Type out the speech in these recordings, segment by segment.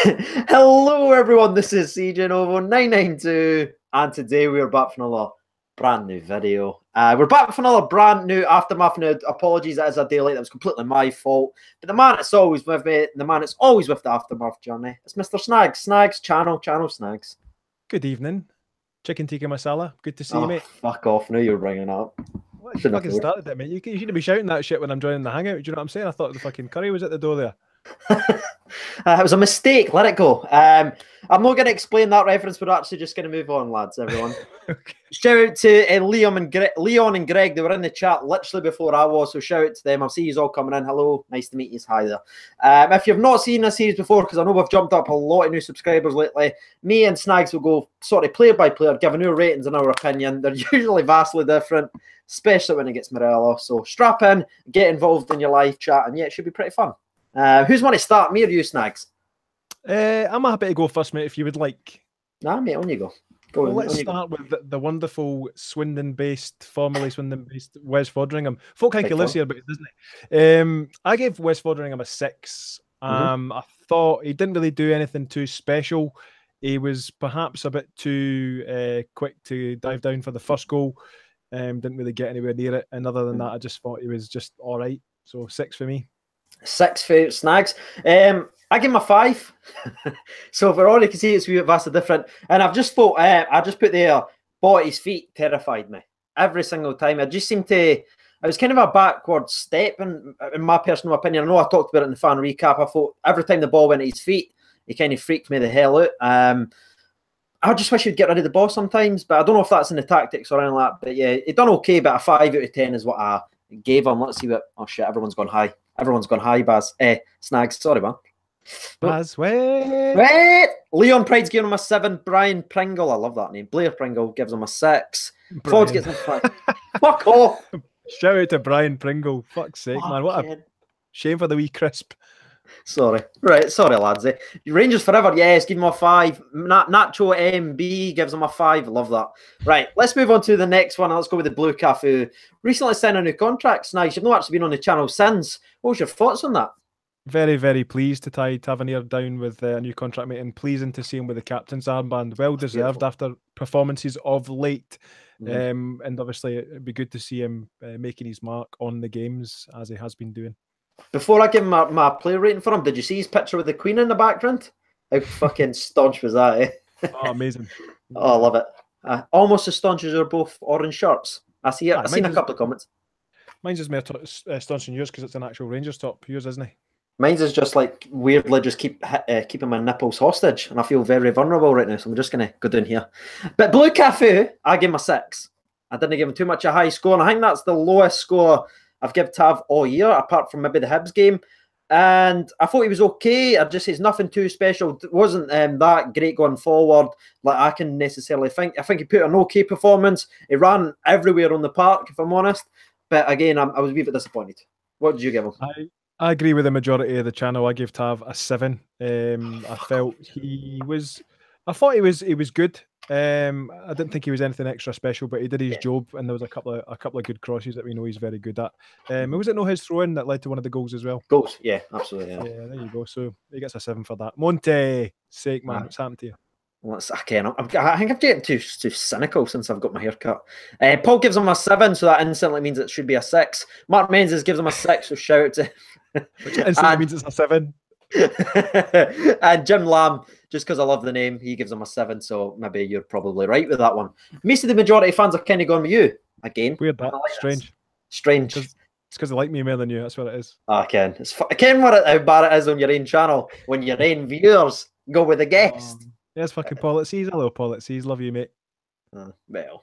Hello, everyone. This is CJ Novo 992, and today we are back for another brand new video. We're back for another brand new Aftermath. Now, apologies, it is a day late. That was completely my fault. But the man that's always with me, the man that's always with the Aftermath journey, it's Mr. Snags. Snags, channel Snags. Good evening. Chicken tikka masala. Good to see you, mate. Fuck off. Now you're bringing it up. What, you fucking started it, mate. You shouldn't be shouting that shit when I'm joining the hangout. Do you know what I'm saying? I thought the fucking curry was at the door there. It was a mistake. Let it go. I'm not going to explain that reference. We're actually just going to move on, lads. Everyone. Okay. Shout out to Leon and Greg. They were in the chat literally before I was, so shout out to them. I'll see you all coming in. Hello, nice to meet you. Hi there. If you've not seen this series before, because I know we've jumped up a lot of new subscribers lately, me and Snags will go sort of player by player, giving new ratings in our opinion. They're usually vastly different, especially when it gets Morello. So strap in, get involved in your live chat, and yeah, it should be pretty fun. Who's want to start, me or you, Snags? I'm happy to go first, mate, if you would like. Nah, mate, on you go. Well, let's start with the wonderful formerly Swindon-based Wes Foderingham. Folk think he lives here, but he doesn't. I gave Wes Foderingham a 6. I thought he didn't really do anything too special. He was perhaps a bit too quick to dive down for the first goal. Didn't really get anywhere near it. And other than that, I just thought he was just all right. So 6 for me. 6 for Snags. I give him a 5. So if we're already can see it's vastly different. And I've just thought, I just put there, bought his feet terrified me every single time. I just seemed to, it was kind of a backward step in my personal opinion. I know I talked about it in the fan recap. I thought every time the ball went at his feet, he kind of freaked me the hell out. I just wish he'd get rid of the ball sometimes, but I don't know if that's in the tactics or anything like that. But yeah, he done okay, but a 5 out of 10 is what I gave him. Let's see what, oh shit, everyone's gone high. Everyone's gone high, Snags. Sorry, man. Baz, wait. Leon Pride's giving him a 7. Brian Pringle, I love that name. Blair Pringle gives him a 6. Fords gets him a 5. Fuck off. Shout out to Brian Pringle. Fuck's sake, man. What a shame for the wee crisp. Sorry. Right, sorry, lads. Rangers forever, yes, give him a 5. Nacho MB gives him a 5. Love that. Right, let's move on to the next one. Let's go with the Blue Calf, who recently signed a new contract. Nice. You've not actually been on the channel since. What was your thoughts on that? Very, very pleased to tie Tavernier down with a new contract, mate, and pleasing to see him with the captain's armband. Well deserved after performances of late. And obviously, it'd be good to see him making his mark on the games as he has been doing. Before I give him my player rating for him, did you see his picture with the Queen in the background? How fucking staunch was that, eh? Oh, amazing. Oh, I love it. Almost as staunch as your both orange shirts. I've seen a couple of comments. Mine's is more staunch than yours because it's an actual Rangers top. Yours, isn't he? Mine's is just like weirdly just keeping my nipples hostage, and I feel very vulnerable right now, so I'm just going to go down here. But Blue Cafe, I gave him a 6. I didn't give him too much a high score, and I think that's the lowest score I've given Tav all year, apart from maybe the Hibs game. And I thought he was okay. I just, it's nothing too special. It wasn't that great going forward, like I can necessarily think. I think he put an okay performance. He ran everywhere on the park, if I'm honest. But again, I was a wee bit disappointed. What did you give him? I agree with the majority of the channel. I gave Tav a 7. I felt I thought he was good. I didn't think he was anything extra special, but he did his job, and there was a couple of good crosses that we know he's very good at. Was it his throw-in that led to one of the goals as well? Goals, yeah, absolutely. Yeah, there you go. So he gets a 7 for that. Monte, sake, man, what's happened to you? Well, I think I've getting too cynical since I've got my haircut. Paul gives him a 7, so that instantly means it should be a 6. Mark Menzies gives him a 6, so shout out to which instantly means it's a 7. And Jim Lamb, just because I love the name, he gives him a 7, so maybe you're probably right with that one. Most of the majority of fans are kind of going with you again. Weird, that strange. Strange. It's because they like me more than you. That's what it is. I can. I can how bad it is on your own channel when your own viewers go with the guest. Yes, fucking Paul at Seas. Hello, Paul at Seas. Love you, mate. Well,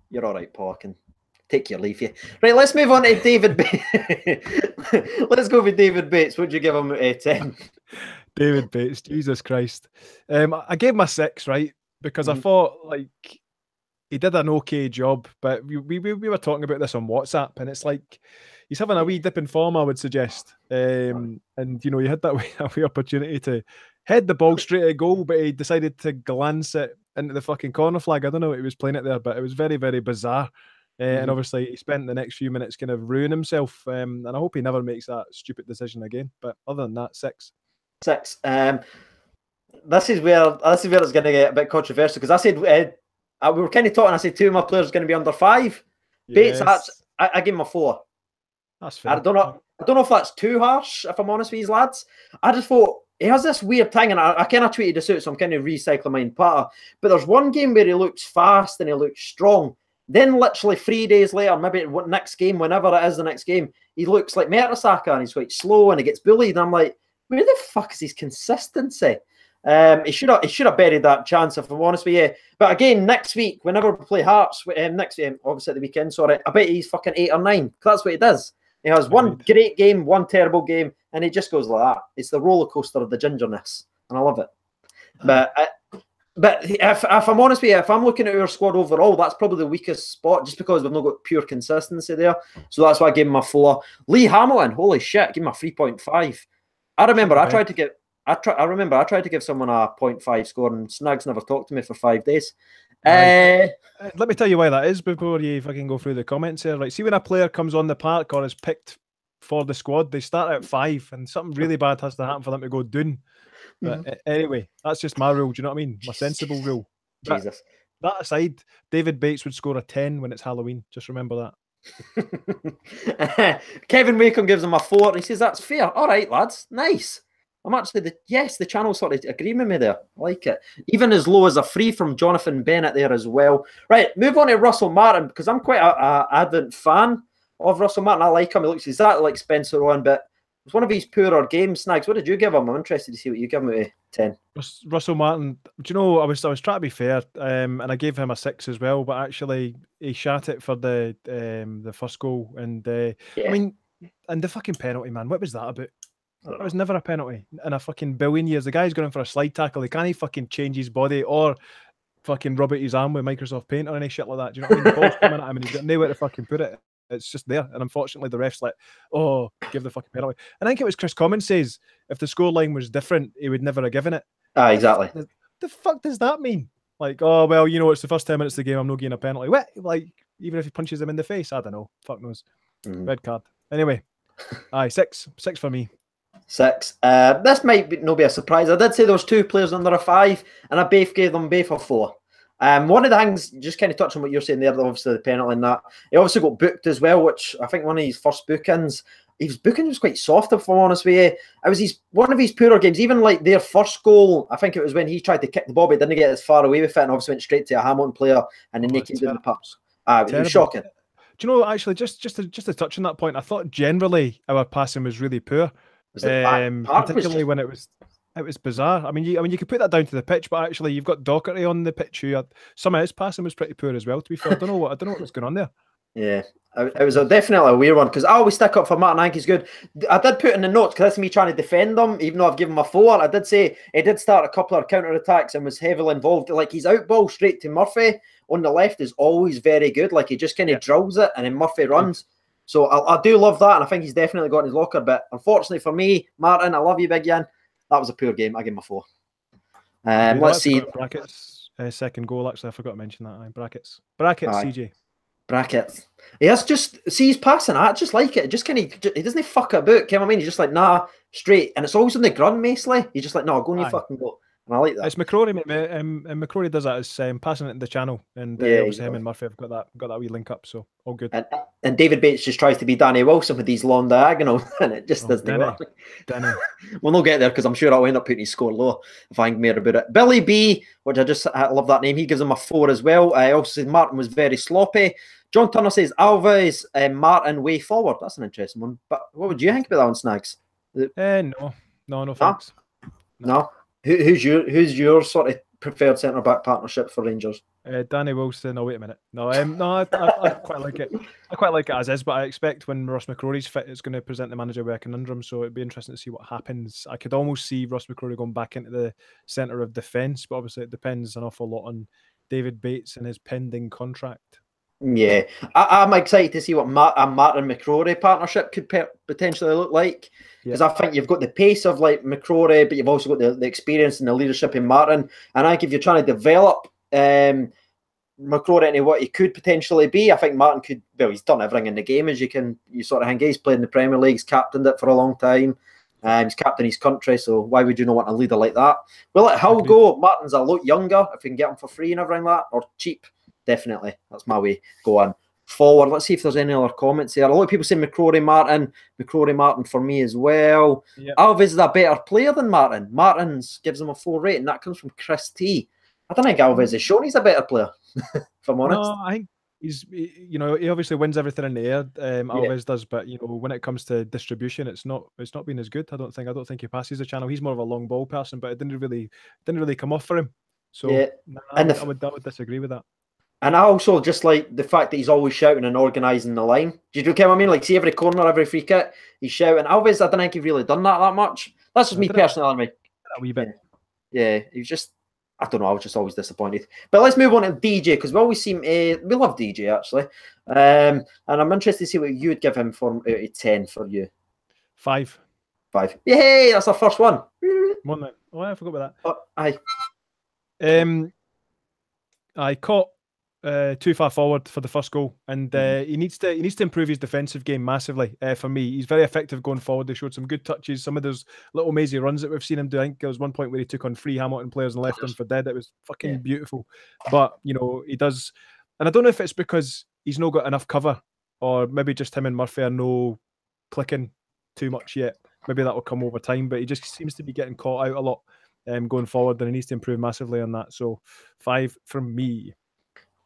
you're all right, Paul. I can take your leave here. Right, let's move on to David Bates. Let's go with David Bates. Would you give him a 10? David Bates, Jesus Christ. I gave him a 6, right? Because I thought, like, he did an okay job, but we were talking about this on WhatsApp, and it's like he's having a wee dip in form, I would suggest. And, you know, he had that wee opportunity to head the ball straight at goal, but he decided to glance it into the fucking corner flag. I don't know what he was playing it there, but it was very, very bizarre. And obviously he spent the next few minutes kind of ruining himself. And I hope he never makes that stupid decision again. But other than that, 6. 6. This is where it's going to get a bit controversial because I said we were kind of talking. I said 2 of my players are going to be under 5. Yes. Bates, I give him a 4. That's fair. I don't know if that's too harsh, if I'm honest with these lads. I just thought he has this weird thing, and I kind of tweeted this out, so I'm kind of recycling mine patter. But there's one game where he looks fast and he looks strong. Then literally 3 days later, maybe next game, whenever it is the next game, he looks like Mertesacker and he's quite slow and he gets bullied. And I'm like, where the fuck is his consistency? He should have buried that chance, if I'm honest with you. But again, next week, whenever we play Hearts, next obviously at the weekend, sorry, I bet he's fucking 8 or 9. That's what he does. He has one great game, one terrible game, and he just goes like that. It's the roller coaster of the gingerness, and I love it. But if I'm honest with you, if I'm looking at our squad overall, that's probably the weakest spot, just because we've not got pure consistency there. So that's why I gave him a 4. Lee Hamilton, holy shit, give him a 3.5. I remember I tried to give someone a 0.5 score, and Snags never talked to me for 5 days. Let me tell you why that is before you fucking go through the comments here. Right, see, when a player comes on the park or is picked for the squad, they start at 5, and something really bad has to happen for them to go down. But anyway, that's just my rule. Do you know what I mean? My sensible rule. Jesus. That aside, David Bates would score a 10 when it's Halloween. Just remember that. Kevin Wacom gives him a 4. He says that's fair. All right, lads, nice. I'm actually the channel sort of agreeing with me there. I like it. Even as low as a 3 from Jonathan Bennett there as well. Right, move on to Russell Martin, because I'm quite an avid fan of Russell Martin. I like him. He looks exactly like Spencer Owen, but it was one of his poorer games. Snags, what did you give him? I'm interested to see what you give him with 10. Russell Martin, do you know, I was trying to be fair, and I gave him a 6 as well, but actually he shat it for the first goal, and I mean, and the fucking penalty, man. What was that about? It was never a penalty in a fucking billion years. The guy's going in for a slide tackle. He can't fucking change his body or fucking rub out his arm with Microsoft Paint or any shit like that. Do you know what I mean? The ball's coming at him and he's got nowhere to fucking put it. It's just there. And unfortunately, the ref's like, oh, give the fucking penalty. And I think it was Chris Commons says if the scoreline was different, he would never have given it. Exactly. The fuck does that mean? Like, oh, well, you know, it's the first 10 minutes of the game. I'm not getting a penalty. What? Like, even if he punches him in the face? I don't know. Fuck knows. Red card. Anyway, 6 for me. 6. This might not be a surprise. I did say there was 2 players under a 5, and I gave them both a 4. One of the things, just kind of touching on what you're saying there, obviously the penalty and that, he obviously got booked as well, which I think one of his first bookings, his booking was quite soft, if I'm honest with you. It was one of his poorer games. Even like their first goal, I think it was when he tried to kick the ball, but didn't get as far away with it, and obviously went straight to a Hamilton player and then naked in the pups. It was shocking. Do you know, actually, just to touch on that point, I thought generally our passing was really poor. Particularly when it was bizarre. I mean, you could put that down to the pitch, but actually you've got Doherty on the pitch who some of his passing was pretty poor as well. To be fair, I don't know what was going on there. Yeah, it was definitely a weird one, because I always stick up for Martin. I think he's good. I did put in the notes, because that's me trying to defend him, even though I've given him a 4. I did say he did start a couple of counter attacks and was heavily involved. Like his outball straight to Murphy on the left is always very good. Like he just kind of drills it and then Murphy runs. So I do love that, and I think he's definitely got in his locker. But unfortunately for me, Martin, I love you, Big Yan. That was a poor game. I give him a 4. Let's see. Brackets. Second goal, actually. I forgot to mention that. Brackets, CJ. Brackets. He has just, see his passing. I just like it. Just kind of, he doesn't fuck it about. You know what I mean? He's just like, nah, straight. And it's always on the grunt, mostly. He's just like, no, go and you fucking go. And I like that. It's McCrory, mate. And McCrory does that as passing it in the channel, and obviously him and Murphy have got that wee link up, so all good. And David Bates just tries to be Danny Wilson with these long diagonals, and it just doesn't work. We'll not get there, because I'm sure I'll end up putting his score low if I think more about it. Billy B, which I love that name. He gives him a 4 as well. I also said Martin was very sloppy. John Turner says Alvarez and Martin way forward. That's an interesting one. But what would you think about that one, Snags? No, thanks. No. Who's your sort of preferred centre back partnership for Rangers? Danny Wilson. Oh, wait a minute. No, I quite like it. I quite like it as is, but I expect when Ross McCrory's fit, it's going to present the manager with a conundrum. So it'd be interesting to see what happens. I could almost see Ross McCrory going back into the centre of defence, but obviously it depends an awful lot on David Bates and his pending contract. Yeah, I'm excited to see what a Martin McCrory partnership could potentially look like, because I think you've got the pace of like McCrory, but you've also got the experience and the leadership in Martin. And I think if you're trying to develop McCrory into what he could potentially be, I think Martin could. Well, he's done everything in the game, as you sort of think. He's played in the Premier League, he's captained it for a long time. He's captain his country, so why would you not want a leader like that? We'll let Hull go. Martin's a lot younger. If we can get him for free and everything like that, or cheap, definitely. That's my way going forward. Let's see if there's any other comments here. A lot of people say McCrory Martin. McCrory Martin for me as well. Yep. Alves is a better player than Martin. Martin's gives him a 4 rating. That comes from Chris T. I don't think Alves has shown he's a better player, if I'm honest. No, I think he obviously wins everything in the air. Alves does, but when it comes to distribution, it's not been as good. I don't think he passes the channel. He's more of a long ball person, but it didn't really come off for him. So I would disagree with that. And I also just like the fact that he's always shouting and organising the line. Do you get what I mean? Like, see every corner, every free kick, he's shouting. Alves, I don't think he's really done that much. That's just me personally. A wee bit. Yeah, he was just, I don't know, I was just always disappointed. But let's move on to DJ, because we always seem, we love DJ, actually. And I'm interested to see what you would give him for out of 10 for you. 5. 5. Yay, that's our first one. One minute. Oh, I forgot about that. Aye. I caught too far forward for the first goal, and he needs to improve his defensive game massively. For me, he's very effective going forward. They showed some good touches, some of those little mazy runs that we've seen him do. I think there was one point where he took on 3 Hamilton players and left them for dead. It was fucking beautiful. But he does, and I don't know if it's because he's not got enough cover, or maybe just him and Murphy are no clicking too much yet. Maybe that will come over time, but he just seems to be getting caught out a lot going forward, and he needs to improve massively on that. So 5 from me.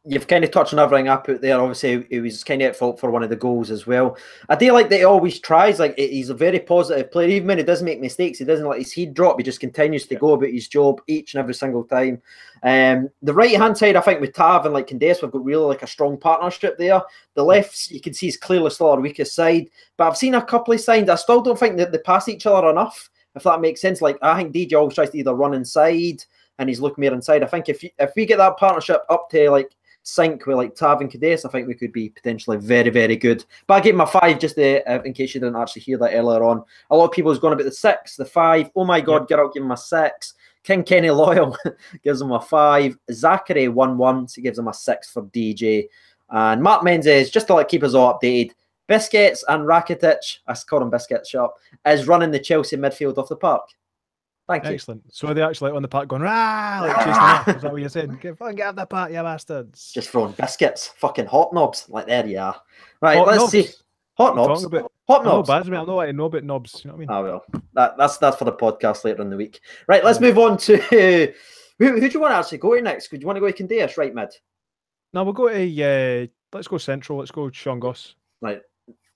You've kind of touched on everything I put there. Obviously, he was kind of at fault for one of the goals as well. I do like that he always tries. Like, he's a very positive player. Even when he does make mistakes, he doesn't let his head drop. He just continues to go about his job each and every single time. The right-hand side, I think, with Tav and like Candace, we've got really like a strong partnership there. The left, you can see, is clearly still our weakest side. But I've seen a couple of signs. I still don't think that they pass each other enough, if that makes sense. Like, I think DJ always tries to either run inside and he's looking more inside. I think if we get that partnership up to like sync with like Tav and Cadiz, I think we could be potentially very, very good. But I gave him a 5 just in case you didn't actually hear that earlier on. A lot of people was going about the 6, the 5. Oh my God, Geralt gave him a 6. King Kenny Loyal gives him a 5. Zachary 1-1, so he gives him a 6 for DJ. And Mark Menzies, just to like keep us all updated, Biscuits and Rakitic, I call him Biscuits, shop, is running the Chelsea midfield off the park. Thank you. Excellent. So are they actually on the park going, rah, like chasing off? Is that what you're saying? Get off the park, you bastards. Just throwing biscuits, fucking hot knobs. Like, there you are. Right, let's see. Hot knobs. Hot knobs. I'm not what I know about knobs. You know what I mean? Oh, well. That's for the podcast later in the week. Right, let's move on to who do you want to actually go to next? Do you want to go to Candace, right mid? No, we'll go to let's go central. Let's go Sean Goss. Right.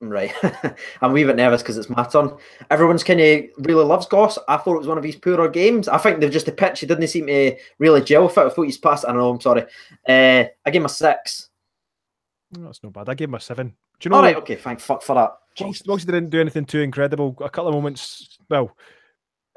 I'm a wee bit nervous because it's my turn. Everyone's kind of really loves Goss. I thought it was one of his poorer games. I think they've just the pitch. He didn't seem to really gel fit. I thought he's passed. I know. I'm sorry. I gave him a 6. No, that's not bad. I gave him a 7. Do you know? All right. Okay. Thank fuck for that. Whilst he didn't do anything too incredible, a couple of moments. Well,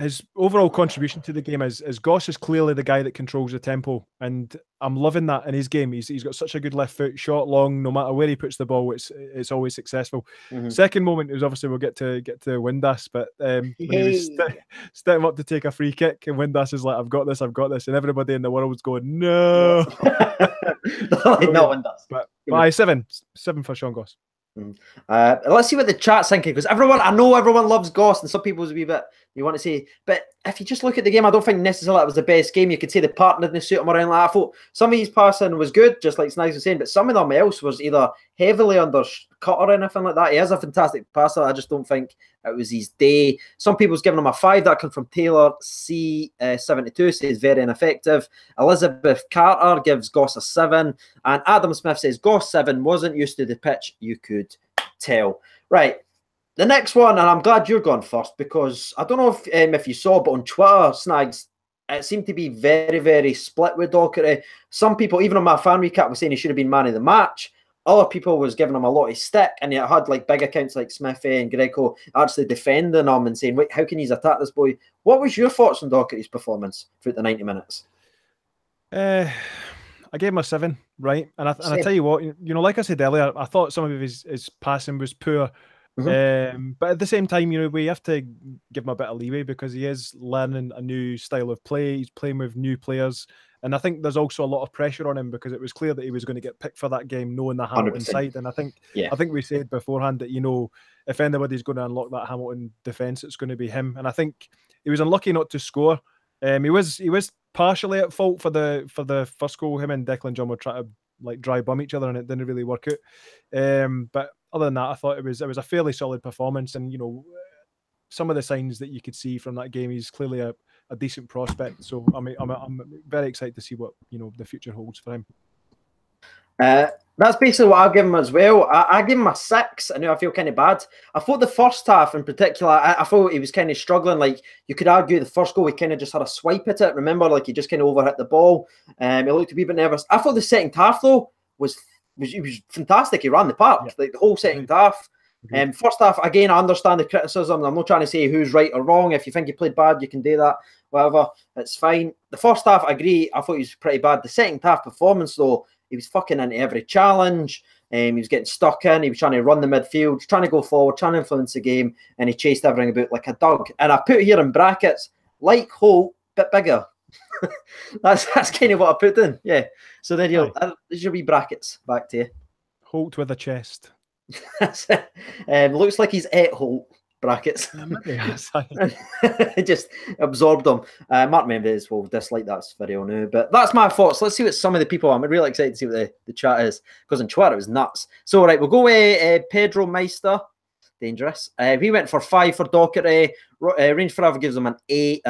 his overall contribution to the game is Goss is clearly the guy that controls the tempo, and I'm loving that in his game. He's got such a good left foot, short, long. No matter where he puts the ball, it's always successful. Second moment is obviously we'll get to Windass, but when he was stepping up to take a free kick, and Windass is like, "I've got this," and everybody in the world's going, "No." No Windass. But 7 for Sean Goss. Let's see what the chat's thinking, because I know everyone loves Goss, and some people's a wee bit you want to say, but if you just look at the game, I don't think necessarily that was the best game. You could say the partner didn't suit him around like that. I thought some of his passing was good, just like Snags was saying, but some of them else was either heavily undercut or anything like that. He is a fantastic passer. I just don't think it was his day. Some people's giving him a 5. That comes from Taylor C72, says very ineffective. Elizabeth Carter gives Goss a 7, and Adam Smith says Goss 7, wasn't used to the pitch, you could tell. Right. The next one, and I'm glad you're going first, because I don't know if you saw, but on Twitter, Snags, it seemed to be very, very split with Doherty. Some people, even on my fan recap, were saying he should have been man of the match. Other people was giving him a lot of stick, and you had like big accounts like Smithy and Greco actually defending him and saying, "Wait, how can you attack this boy?" What was your thoughts on Doherty's performance throughout the 90 minutes? I gave him a 7, right? And I tell you what, like I said earlier, I thought some of his passing was poor. But at the same time, we have to give him a bit of leeway because he is learning a new style of play. He's playing with new players. And I think there's also a lot of pressure on him because it was clear that he was going to get picked for that game, knowing the Hamilton 100%. side. And I think we said beforehand that, if anybody's going to unlock that Hamilton defence, it's going to be him. And I think he was unlucky not to score. He was partially at fault for the first goal. Him and Declan John were trying to dry bum each other, and it didn't really work out. But other than that, I thought it was a fairly solid performance, and some of the signs that you could see from that game, he's clearly a decent prospect. So I'm very excited to see what the future holds for him. That's basically what I'll give him as well. I give him a 6. I know I feel kind of bad. I thought the first half in particular, I thought he was kind of struggling. Like, you could argue the first goal, he kind of just had a swipe at it. Remember, like, he just kind of overhit the ball. He looked a wee bit nervous. I thought the second half, though, was fantastic. He ran the park, like the whole second half. First half, again, I understand the criticism. I'm not trying to say who's right or wrong. If you think he played bad, you can do that. Whatever, it's fine. The first half, I agree. I thought he was pretty bad. The second half performance, though, he was fucking into every challenge. He was getting stuck in. He was trying to run the midfield, trying to go forward, trying to influence the game, and he chased everything about like a dog. And I put here in brackets, like Holt, bit bigger. that's kind of what I put in. Yeah. So then there's your wee brackets. Back to you. Holt with a chest. Looks like he's ate Holt. Brackets. It just absorbed them. Mark Mendes will dislike that video now, but that's my thoughts. Let's see what some of the people. I'm really excited to see what the chat is, because on Twitter it was nuts. So all right, we'll go with Pedro Meister. Dangerous. We went for 5 for Doherty. Range Forever gives him an 8.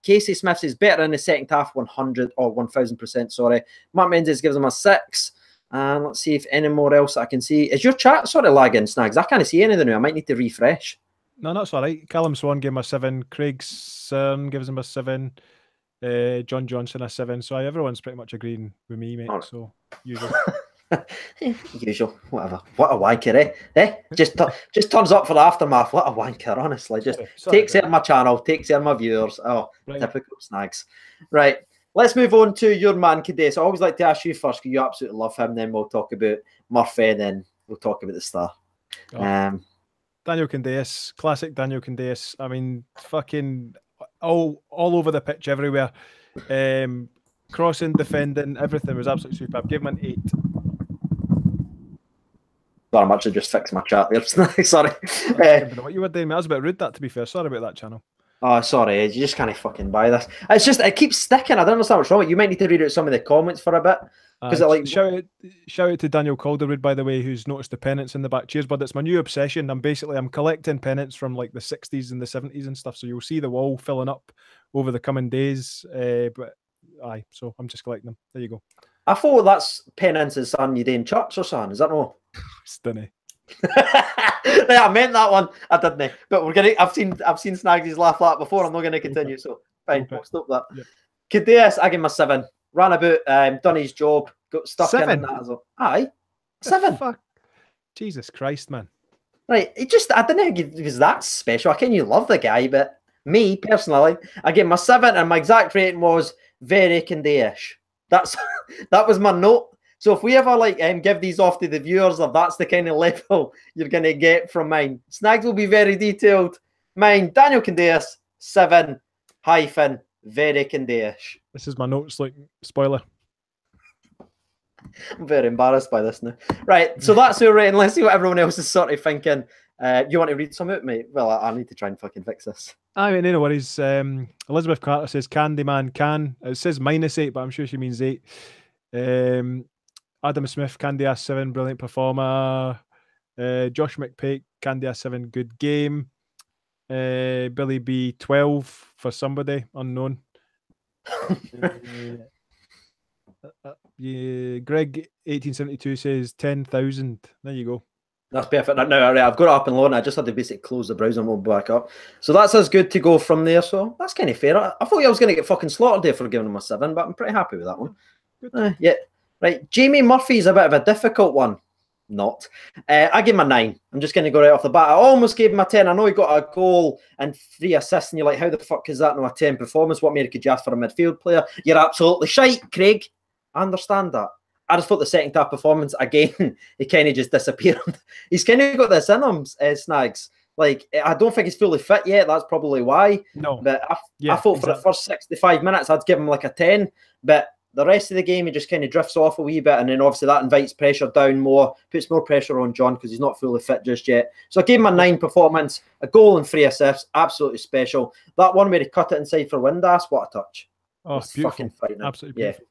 Casey Smith is better in the second half, 100 or 1000%. Sorry. Mark Mendes gives him a 6. And let's see if any more else I can see. Is your chat sort of lagging, Snags? I can't see anything now. I might need to refresh. No, that's all right. Callum Swan gave him a 7. Craig Cern gives him a 7. John Johnson a 7. So everyone's pretty much agreeing with me, mate. Right. So usual. Usual, whatever. What a wanker, eh? Just turns up for the aftermath. What a wanker, honestly. Just takes out my channel, takes out my viewers. Oh, right. Typical Snags. Right. Let's move on to your man, Kades. I always like to ask you first because you absolutely love him. Then we'll talk about Murphy, and then we'll talk about the star. Daniel Candeias, classic Daniel Candeias. I mean, fucking all over the pitch, everywhere. Crossing, defending, everything was absolutely superb. Give him an 8. Sorry, I'm actually just fixing my chat there. Sorry. What you were doing, I was a bit rude, that, to be fair. Sorry about that, channel. Oh, sorry, you just can't fucking buy this. It's just, it keeps sticking. I don't understand what's wrong with it. You might need to read out some of the comments for a bit. Because shout out to Daniel Calderwood, by the way, who's noticed the pennants in the back. Cheers, bud. It's my new obsession. I'm collecting pennants from like the 60s and the 70s and stuff. So you'll see the wall filling up over the coming days. So I'm just collecting them. There you go. I thought that's pennants is something you do in church or something. Is that no? Stunning. I meant that one. I didn't. But we're gonna. I've seen Snagsy's laugh at before. I'm not going to continue. So fine, we'll stop that. Yeah. Kandeias, I give him a 7. Ran about, done his job, got stuck 7. in that as well. Aye, 7. Fuck. Jesus Christ, man. Right, I don't think he was that special. I you love the guy, but me personally, I gave him a 7, and my exact rating was very Kandeias. That was my note. So if we ever give these off to the viewers, if that's the kind of level you're going to get from mine, Snags will be very detailed. Mine, Daniel Candeias, 7 hyphen very Kandeias. This is my notes, like spoiler. I'm very embarrassed by this now. Right, so that's your rating. Let's see what everyone else is sort of thinking. You want to read some out, mate? Well, I need to try and fucking fix this. I mean, no worries. Elizabeth Carter says Candyman can. It says -8, but I'm sure she means 8. Adam Smith, Candeias 7, brilliant performer. Josh McPake, Candeias 7, good game. Billy B 12 for somebody unknown. Greg 1872 says 10,000. There you go. That's perfect. No, right, I've got it up and loading. I just had to basically close the browser and we'll back up. So that's as good to go from there. So that's kind of fair. I thought I was going to get fucking slaughtered there for giving him a 7, but I'm pretty happy with that one. Yeah. Right. Jamie Murphy's a bit of a difficult one. Not. I give him a 9. I'm just going to go right off the bat. I almost gave him a 10. I know he got a goal and 3 assists, and you're like, how the fuck is that not a 10 performance? What more could you ask for a midfield player? You're absolutely shite, Craig. I understand that. I just thought the second half performance again, he kind of just disappeared. He's kind of got this in him, Snags. Like, I don't think he's fully fit yet. That's probably why. No. But I thought for the first 65 minutes, I'd give him like a 10. But the rest of the game, he just kind of drifts off a wee bit. And then obviously that invites pressure down more, puts more pressure on John because he's not fully fit just yet. So I gave him a 9 performance, a goal and 3 assists. Absolutely special. That one where he cut it inside for Windass, what a touch. Oh, it's beautiful. Absolutely beautiful.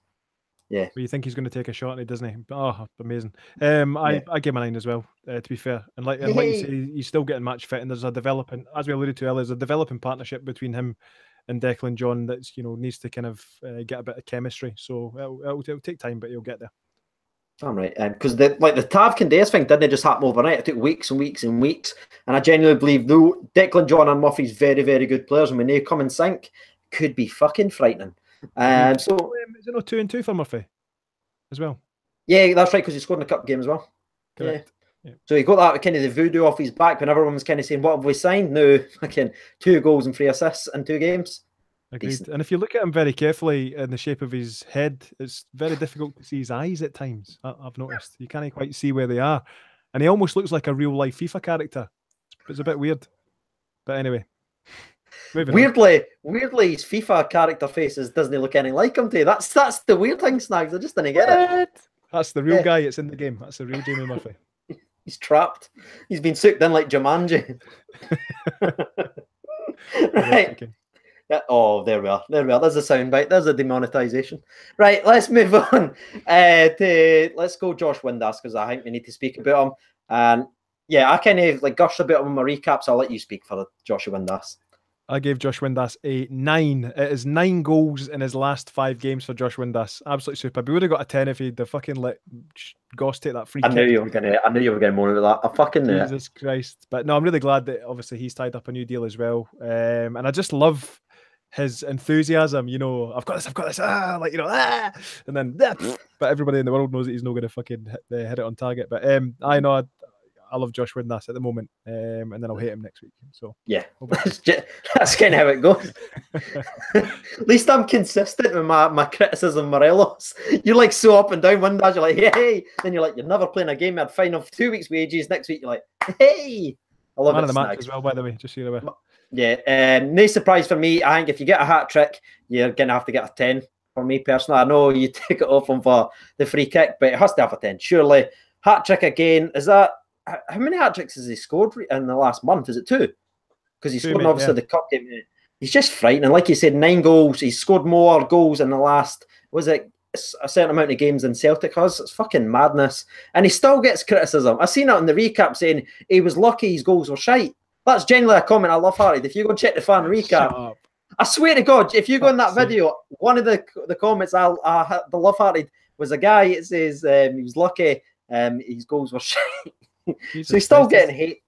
Yeah. But you think he's going to take a shot and he doesn't. Oh, amazing. I gave him a 9 as well, to be fair. And like you say, he's still getting match fit, and there's a developing, as we alluded to earlier, there's a developing partnership between him and Declan John that's, needs to kind of get a bit of chemistry. So it'll take time, but he'll get there. I'm right. Because the Tav Candace thing didn't just happen overnight. It took weeks and weeks and weeks. And I genuinely believe, though, Declan John and Murphy's very, very good players, and when they come and sync, could be fucking frightening. So is it not 2-2 for Murphy as well? Yeah, that's right, because he scored in the cup game as well. Correct. Yeah. So he got that kind of the voodoo off his back when everyone was kind of saying, "What have we signed?" No, fucking 2 goals and 3 assists in 2 games. Agreed. Decent. And if you look at him very carefully in the shape of his head, it's very difficult to see his eyes at times. I've noticed you can't quite see where they are, and he almost looks like a real life FIFA character. It's a bit weird, but anyway. Weirdly, his FIFA character faces doesn't look anything like him today. That's the weird thing, Snags. I just didn't get it. That's the real guy. It's in the game. That's the real Jamie Murphy. He's trapped. He's been sucked in like Jumanji. Right. Okay. Oh, there we are. There's a soundbite. There's a demonetization. Right, let's move on. Let's go Josh Windass, because I think we need to speak about him. And yeah, I kind of like gushed a bit on my recaps. I'll let you speak for Joshua Windass. I gave Josh Windass a 9. It is 9 goals in his last 5 games for Josh Windass. Absolutely superb. He would have got a 10 if he'd fucking let Goss take that free kick. I knew you were going moan about that. I fucking knew. Jesus Christ. But no, I'm really glad that obviously he's tied up a new deal as well. And I just love his enthusiasm. I've got this, and then but everybody in the world knows that he's not going to fucking hit it on target. But I know I love Josh Windass at the moment, and then I'll hate him next week. So yeah, that's kind of how it goes. At least I'm consistent with my criticism, Morelos. You're like so up and down Windass. You're like, hey, then you're like, you're never playing a game. You had fine of 2 weeks' wages. Next week, you're like, hey, I love Man it. of the match as well, by the way. Just so you're aware. Yeah, no surprise for me. I think if you get a hat trick, you're gonna have to get a 10. For me personally, I know you take it off him for the free kick, but it has to have a 10. Surely, hat trick again. Is that? How many hat tricks has he scored in the last month? Is it 2? Because he scored obviously the cup game. He's just frightening. Like you said, 9 goals. He's scored more goals in the last, was it a certain amount of games than Celtic has? It's fucking madness. And he still gets criticism. I seen it in the recap saying he was lucky his goals were shite. That's generally a comment I love, Harry. If you go and check the fan recap, I swear to God, if you go in that video, one of the comments the love Harry was a guy. It says he was lucky. His goals were shite. So he's still getting hate.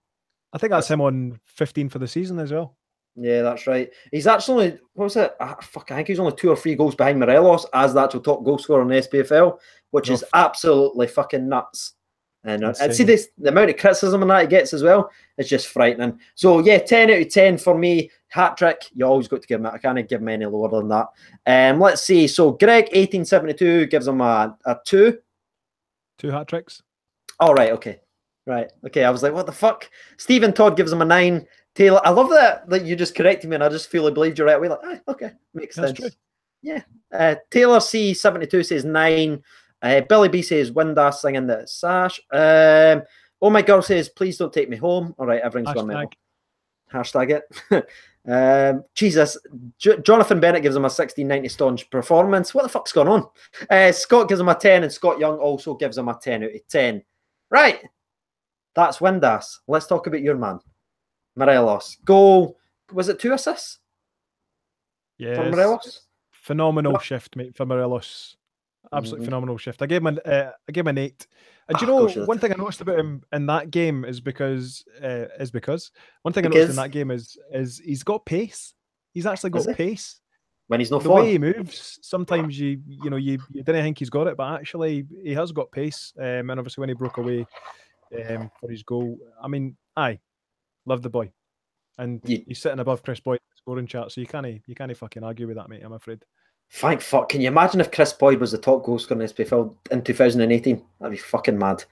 I think that's him on 15 for the season as well. Yeah, that's right. He's actually, what was it? I think he's only 2 or 3 goals behind Morelos as the actual top goal scorer in the SPFL, which is absolutely fucking nuts. And see the amount of criticism and that he gets as well. It's just frightening. So yeah, 10 out of 10 for me. Hat trick, you always got to give him it. I can't give him any lower than that. Let's see. So Greg 1872 gives him a 2. 2 hat tricks. All right. Okay. Right. Okay. I was like, what the fuck? Stephen Todd gives him a 9. Taylor, I love that you just corrected me and I just fully believed you right away. Like, okay, makes sense. True. Yeah. Taylor C72 says 9. Billy B says Windass singing the sash. Oh my girl says, please don't take me home. All right, everything's gone metal. Hashtag it. Jesus. Jonathan Bennett gives him a 1690 staunch performance. What the fuck's going on? Scott gives him a 10 and Scott Young also gives him a 10 out of 10. Right. That's Windass. Let's talk about your man, Morelos. Goal. Was it 2 assists? Yeah. For Morelos? Phenomenal shift, mate, for Morelos. Absolutely phenomenal shift. I gave him an 8. And do you know, one thing I noticed about him in that game is because one thing I noticed in that game is he's got pace. He's actually got pace. When he's not the way he moves, sometimes you didn't think he's got it, but actually he has got pace. And obviously when he broke away for his goal, I mean, love the boy, and he's sitting above Chris Boyd in the scoring chart, so you can't fucking argue with that, mate. I'm afraid. Thank fuck. Can you imagine if Chris Boyd was the top goal scorer in SPFL in 2018? That'd be fucking mad.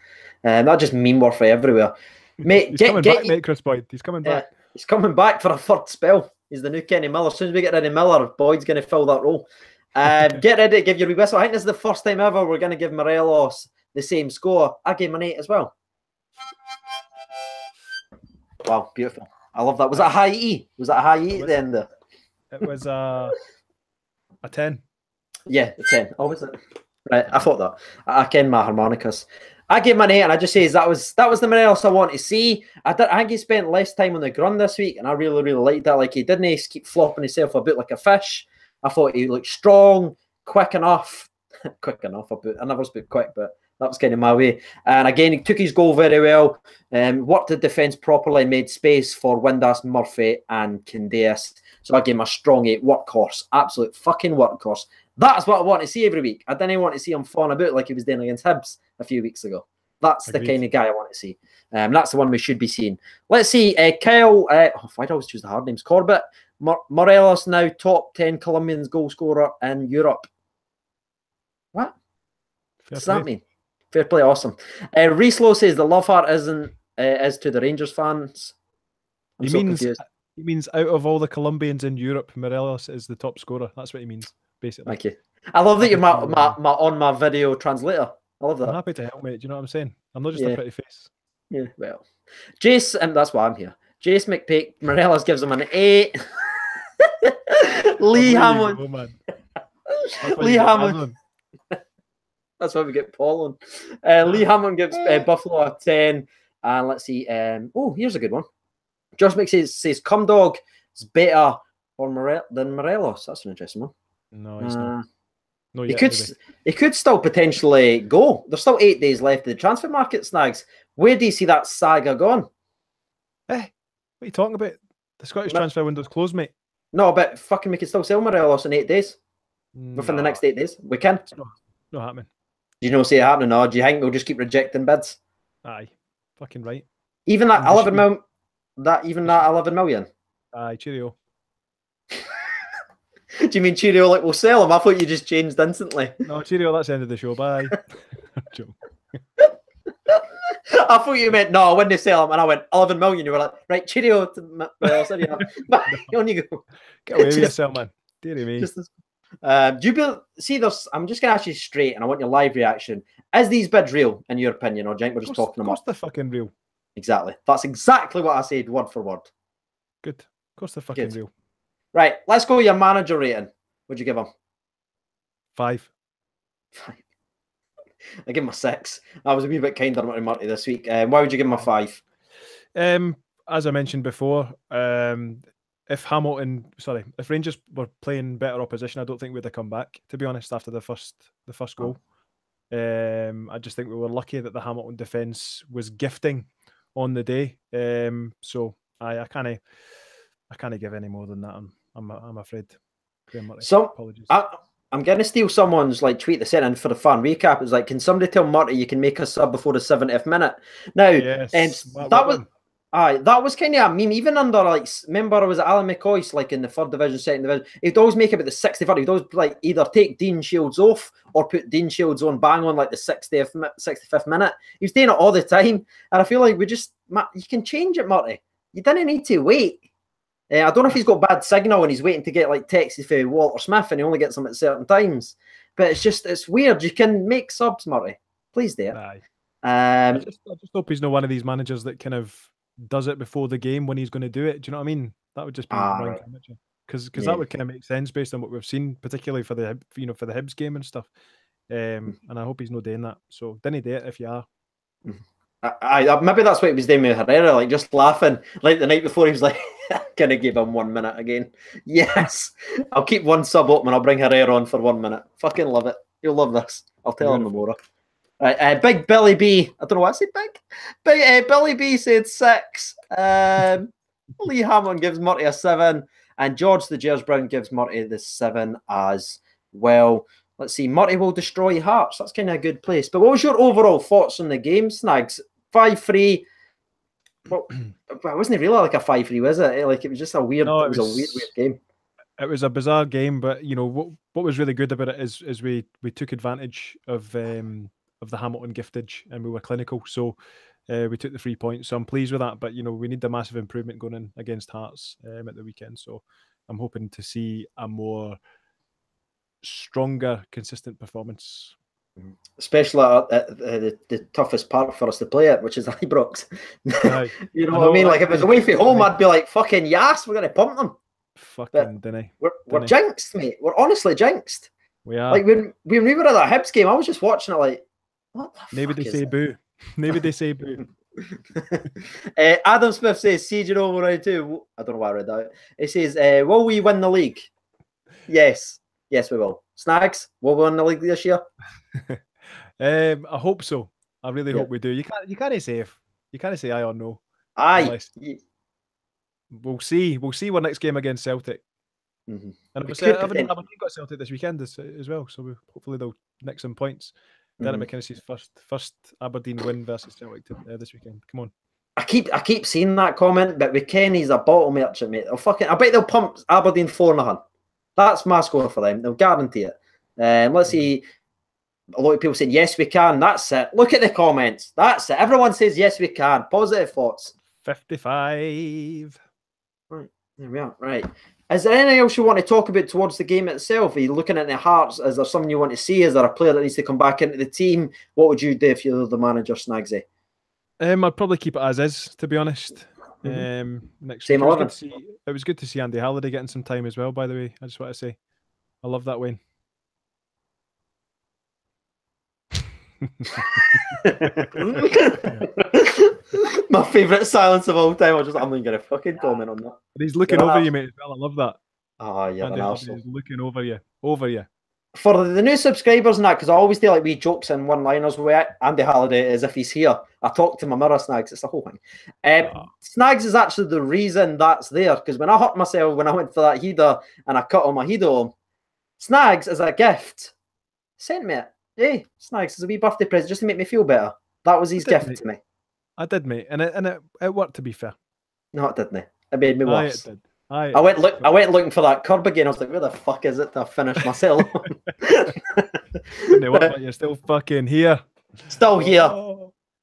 That just meme warfare everywhere. Mate, He's coming back, mate, Chris Boyd. He's coming back. He's coming back for a third spell. He's the new Kenny Miller. As soon as we get rid of Miller, Boyd's going to fill that role. Get ready to give your wee whistle. I think this is the first time ever we're going to give Morelos the same score. I gave him an 8 as well. Wow, beautiful. I love that. Was that a high E? Was that a high E at the end there? It was a 10. Yeah, a 10. Oh, was it? Right, I thought that. I ken my harmonicas. I gave him an 8, and I just say that was the Morelos I want to see. I think he spent less time on the ground this week, and I really, really liked that. Like, he didn't keep flopping himself a bit like a fish. I thought he looked strong, quick enough. Quick enough. I never spoke quick, but that was kind of my way. And again, he took his goal very well, worked the defence properly, made space for Windass, Murphy, and Candeas. So I gave him a strong 8. Workhorse. Absolute fucking workhorse. That's what I want to see every week. I didn't want to see him falling about like he was doing against Hibs a few weeks ago. That's the kind of guy I want to see. That's the one we should be seeing. Let's see. Kyle, why do I always choose the hard names? Corbett. Morelos now top 10 Colombians goal scorer in Europe. What? Does that mean? Fair play. Awesome. Reese Lowe says the love heart is to the Rangers fans. I'm so confused. He means out of all the Colombians in Europe, Morelos is the top scorer. That's what he means, basically. Thank you. I love that you're my video translator. I love that. I'm happy to help, mate. Do you know what I'm saying? I'm not just a pretty face. Yeah, well. Jace, that's why I'm here. Jace McPake, Morelos gives him an 8. Lee Hammond. Lee Hammond. That's why we get Paul on. Lee Hammond gives Buffalo a 10. And let's see. Here's a good one. Josh McSays says Cumdog is better than Morelos. That's an interesting one. No, he's not. No, he could still potentially go. There's still 8 days left of the transfer market, Snags. Where do you see that saga going? What are you talking about? The Scottish transfer window's closed, mate. No, but fucking we can still sell Morelos in 8 days. Within the next 8 days. We can. It's not happening. Do you know see it happening, or do you think we'll just keep rejecting bids? Aye. Fucking right. Even that 11 million. That 11 million? Aye, cheerio. Do you mean cheerio like we'll sell him? I thought you just changed instantly. No, cheerio, that's the end of the show. Bye. I thought you meant, no, I wouldn't sell him. And I went, 11 million. You were like, right, cheerio. On you go. Get away with yourself, man. Dear me. Do you see this? I'm just going to ask you straight, and I want your live reaction. Is these bids real, in your opinion, or do you think we're just talking them up? Of course they're fucking real. Exactly. That's exactly what I said, word for word. Good. Of course they're fucking real. Right, let's go with your manager rating. What'd you give him? 5. I give him a 6. I was a wee bit kinder to Murty this week. Why would you give him a 5? As I mentioned before, if Rangers were playing better opposition, I don't think we'd have come back, to be honest, after the first goal. I just think we were lucky that the Hamilton defence was gifting on the day. So I can't give any more than that. I'm afraid. So apologies. I'm going to steal someone's tweet they sent in for the fan recap. It's like, can somebody tell Murty you can make a sub before the 70th minute? Now, yes. That was kind of a meme. Even under remember I was at Alan McCoy's in the 3rd division, 2nd division. He'd always make about the 63rd. He'd always either take Dean Shields off or put Dean Shields on bang on the 65th minute. He was doing it all the time, and I feel like you can change it, Murty. You didn't need to wait. I don't know if he's got bad signal and he's waiting to get texts from Walter Smith and he only gets them at certain times. But it's weird. You can make subs, Murty. Please do it. I just hope he's not one of these managers that kind of does it before the game when he's going to do it. Do you know what I mean? That would just be right. Because that would kind of make sense based on what we've seen, particularly for the Hibs game and stuff. And I hope he's not doing that. So didn't do it if you are. Maybe that's what he was doing with Herrera, just laughing. The night before, he was like, "Gonna give him 1 minute again." Yes, I'll keep one sub open and I'll bring Herrera on for 1 minute. Fucking love it. You'll love this. I'll tell him tomorrow. Right, Big Billy B. I don't know why I said big. Billy B said 6. Lee Hammond gives Murty a 7, and George the Jers Brown gives Murty the 7 as well. Let's see. Murty will destroy Hearts. That's kind of a good place. But what was your overall thoughts on the game, Snags? 5-3. Well, it wasn't really like a 5-3, was it? It was just a weird. No, it was a weird game. It was a bizarre game, but you know what was really good about it is we took advantage of the Hamilton giftage and we were clinical. So we took the 3 points. So I'm pleased with that. But you know we need a massive improvement going in against Hearts at the weekend. So I'm hoping to see a more stronger, consistent performance. Especially at the toughest part for us to play at, which is Ibrox. You know what I mean? Like if it was away from home, I'd be like, fucking yes, we're going to pump them. Fucking Dinny. We're jinxed, mate. We're honestly jinxed. We are. Like when we were at that Hibs game, I was just watching it like, what the Maybe fuck they say boo. Maybe they say boo. Adam Smith says, siege it over round 2. I don't know why I read that. He says, will we win the league? Yes. Yes, we will. Snags, will we win the league this year? I hope so. I really hope we do. You can't say if. You can't say aye or no. Aye. We'll see. We'll see our next game against Celtic. Mm-hmm. And Aberdeen got Celtic this weekend as well, so hopefully they'll nick some points. Derek McKinney's first Aberdeen win versus Celtic this weekend. Come on. I keep seeing that comment, but McKenny's a bottle merchant, mate. I bet they'll pump Aberdeen 4-0. That's my score for them. They'll guarantee it. Let's see. A lot of people saying yes, we can. That's it. Look at the comments. That's it. Everyone says yes, we can. Positive thoughts. 55. Right, there we are. Right. Is there anything else you want to talk about towards the game itself? Are you looking at the Hearts? Is there something you want to see? Is there a player that needs to come back into the team? What would you do if you're the manager, Snagsy? I'd probably keep it as is, to be honest. Next Same 11. It was good to see Andy Halliday getting some time as well, by the way. I just want to say. I love that win. My favourite silence of all time. I'm not going to fucking comment on that. But he's looking over you, mate, as well. I love that. Oh, yeah, Andy Halliday's looking over you. For the new subscribers and that, because I always do like wee jokes and one-liners with Andy Halliday as if he's here. I talk to my mirror, Snags. It's the whole thing. Snags is actually the reason that's there, because when I hurt myself when I went for that header and I cut on my header, Snags, as a gift, sent me it. Hey, Snags, as a wee birthday present just to make me feel better. That was his gift to me. I did, mate, and it worked, to be fair. No, it didn't. It made me worse. It did. I went looking for that curb again. I was like, where the fuck is it to finish myself? Didn't work, but you're still fucking here. Still here.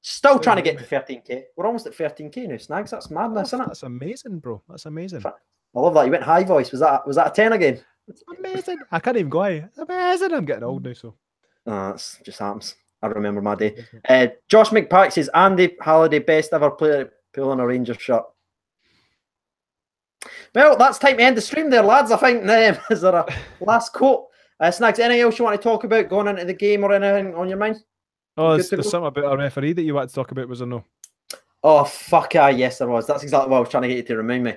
Still trying to get to 13k. We're almost at 13k now, Snags. That's madness, isn't it? That's amazing, bro. That's amazing. I love that. You went high voice. Was that a 10 again? It's amazing. I can't even go high. It's amazing. I'm getting old now, so. That's just happens. I remember my day. Josh McPack says, Andy Halliday, best ever player pulling a Rangers shirt. Well, that's time to end the stream there, lads. I think. Is there a last quote? Snags, anything else you want to talk about going into the game or anything on your mind? Oh, there's something about a referee that you wanted to talk about, was there no? Oh, fuck, yes, there was. That's exactly what I was trying to get you to remind me.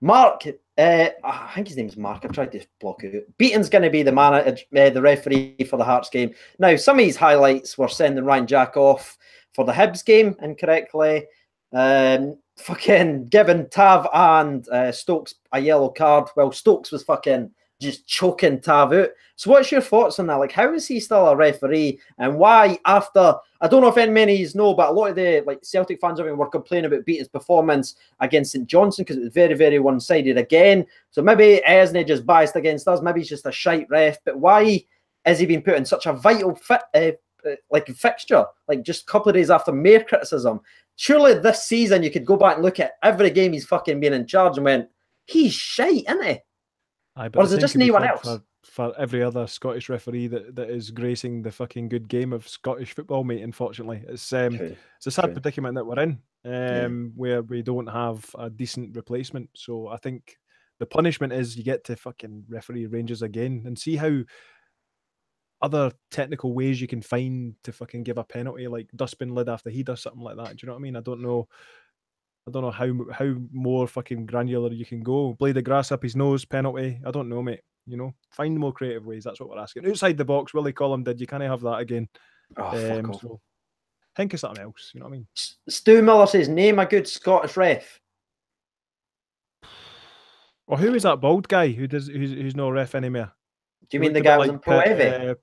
Mark, I think his name's Mark. I've tried to block it. Beaton's going to be the referee for the Hearts game. Now, some of his highlights were sending Ryan Jack off for the Hibs game incorrectly. Fucking giving Tav and Stokes a yellow card. Well, Stokes was fucking just choking Tav out. So what's your thoughts on that? Like, how is he still a referee? And why after, I don't know if many of you know, but a lot of the Celtic fans were complaining about Beaton's performance against St Johnstone because it was very, very one-sided again. So maybe isn't just biased against us? Maybe he's just a shite ref. But why is he being put in such a vital fixture? Like just a couple of days after mere criticism. Surely this season you could go back and look at every game he's fucking been in charge and went, he's shite, isn't he? Or is it just anyone else? For every other Scottish referee that is gracing the fucking good game of Scottish football, mate, unfortunately. It's a sad predicament that we're in, where we don't have a decent replacement. So I think the punishment is you get to fucking referee Rangers again and see how other technical ways you can find to fucking give a penalty, like dustbin lid after he does something like that. Do you know what I mean? I don't know how more fucking granular you can go. Blade of grass up his nose, penalty. I don't know, mate. You know, find more creative ways. That's what we're asking. Outside the box, Willie Collum did. You can't have that again. So think of something else. You know what I mean? Stu Miller says, name a good Scottish ref. Well, who is that bald guy who's no ref anymore? Do you mean the guy was in Pro Heavy?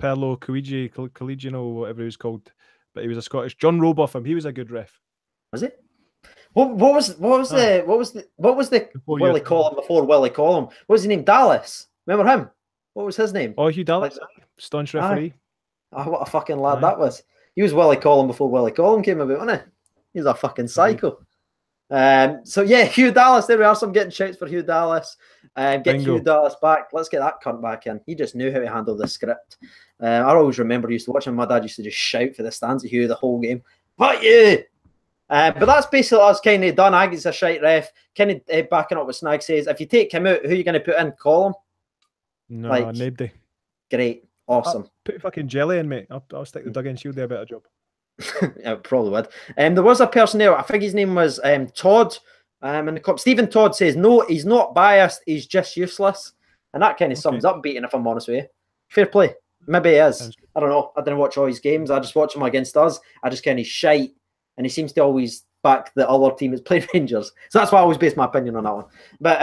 Perlo Collegiano, whatever he was called. But he was a Scottish. John Robotham, he was a good ref. Was it? What was Before Willie you- Collum before Willie Collum? What was his name? Dallas. Remember him? What was his name? Oh, Hugh Dallas, staunch referee. Oh, what a fucking lad that was. He was Willie Collum before Willie Collum came about, wasn't he? He was a fucking psycho. So yeah, Hugh Dallas. There we are. Some getting shouts for Hugh Dallas. Get Bingo. Hugh Dallas back. Let's get that cunt back in. He just knew how to handle the script. I always remember used to watch him. My dad used to just shout for the stands at Hugh the whole game. Fuck you! But that's basically us kind of done. I think it's a shite ref. Kind of backing up what Snag says. If you take him out, who are you going to put in? Collum? No, Like, nobody. Great. Awesome. Put fucking jelly in, mate. I'll stick the Duggan Shield. Do a better job. Yeah, probably would. There was a person there. I think his name was Todd. And the cop Stephen Todd says no, he's not biased. He's just useless, and that kind of sums up beating. If I'm honest with you, fair play. Maybe he is. I don't know. I didn't watch all his games. I just watch him against us. I just kind of shite, and he seems to always back the other team that's played Rangers. So that's why I always base my opinion on that one. But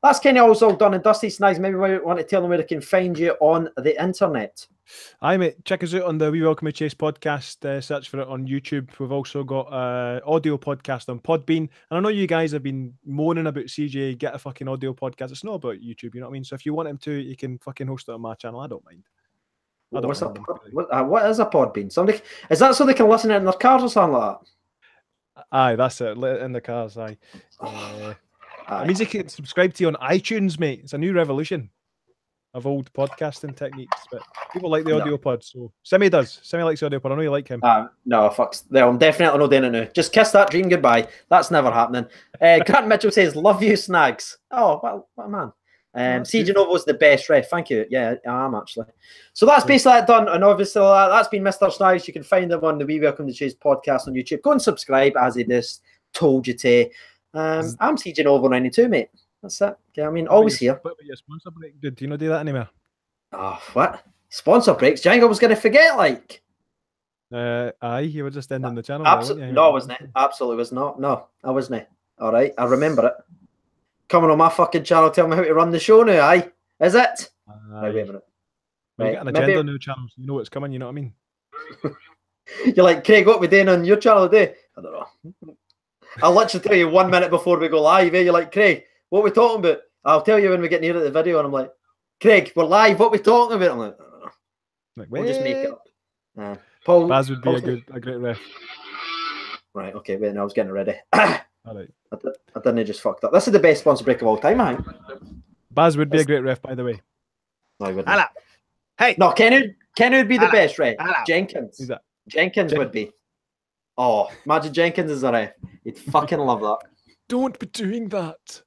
that's kind of all done and dusty. Snags, maybe we want to tell them where they can find you on the internet. Aye, mate. Check us out on the We Welcome a Chase podcast. Search for it on YouTube. We've also got audio podcast on Podbean. And I know you guys have been moaning about CJ get a fucking audio podcast. It's not about YouTube, you know what I mean? So if you want him to, you can fucking host it on my channel. I don't mind. What is a Podbean? Somebody, is that so they can listen in their cars or something like that? Aye, that's it. In the cars, aye. It means you can subscribe to you on iTunes, mate. It's a new revolution of old podcasting techniques, but people like the audio pod, so Simi does. Simi likes the audio pod. I know you like him. No, fucks. I'm definitely not doing it now. Just kiss that dream goodbye. That's never happening. Grant Mitchell says, "Love you, Snags." Oh, what a man. C. Genovo's the best ref. Thank you. Yeah, I am actually. So that's basically that done. And obviously that's been Mr. Snags. You can find him on the We Welcome to Chase podcast on YouTube. Go and subscribe as he just told you to. I'm C. Genovo 92, mate. That's it. Okay, I mean, always here. What about your sponsor break? Do you not do that anymore? Oh, what? Sponsor breaks? Jango was going to forget, like. Aye, you were just ending the channel. No, I wasn't. Absolutely was not. No, I wasn't. All right, I remember it. Coming on my fucking channel, tell me how to run the show now, aye? Is it? Right, wait a minute. Right. You got an agenda new channel, so you know what's coming, you know what I mean? You're like, Craig, what we doing on your channel today? I don't know. I'll literally tell you 1 minute before we go live, eh? You're like, Craig, what are we talking about? I'll tell you when we get near the video, and I'm like, Craig, we're live, what are we talking about? I'm like, I don't know. We'll just make it up. Paul, Baz would be a great ref. Right, okay, wait, no, I was getting ready. All right. I didn't just fucked up. This is the best sponsor break of all time, I think. Baz would be a great ref, by the way. No, he wouldn't. Hello. Hey. No, Ken would be the best ref. Hello. Jenkins. Who's that? Jenkins would be. Oh, imagine Jenkins is a ref. He'd fucking love that. Don't be doing that.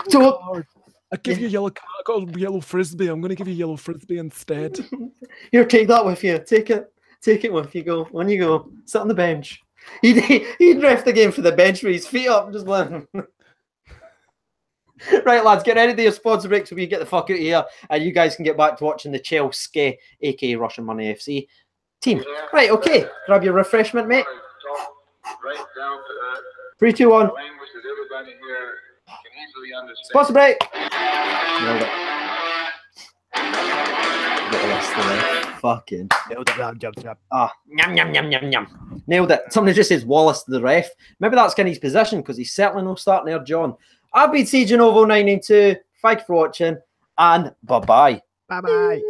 Don't. I give you yellow card. I got a yellow frisbee. I'm going to give you yellow frisbee instead. Here, take that with you. Take it with you. Go on. You go. Sit on the bench. He'd ref the game for the bench with his feet up, just letting. Right, lads, get ready to your sponsor break so we get the fuck out of here, and you guys can get back to watching the Chelsea, aka Russian Money FC team. Right, okay. Grab your refreshment, mate. 3, 2, 1. Sponsor break. Nailed it. Fucking Nailed it. Yum, yum, yum, yum, yum. Nailed it. Somebody just says Wallace to the ref. Maybe that's kind of his position because he's certainly not starting there, John. I've been CJ Novo 992. Thank you for watching, and bye-bye. Bye-bye.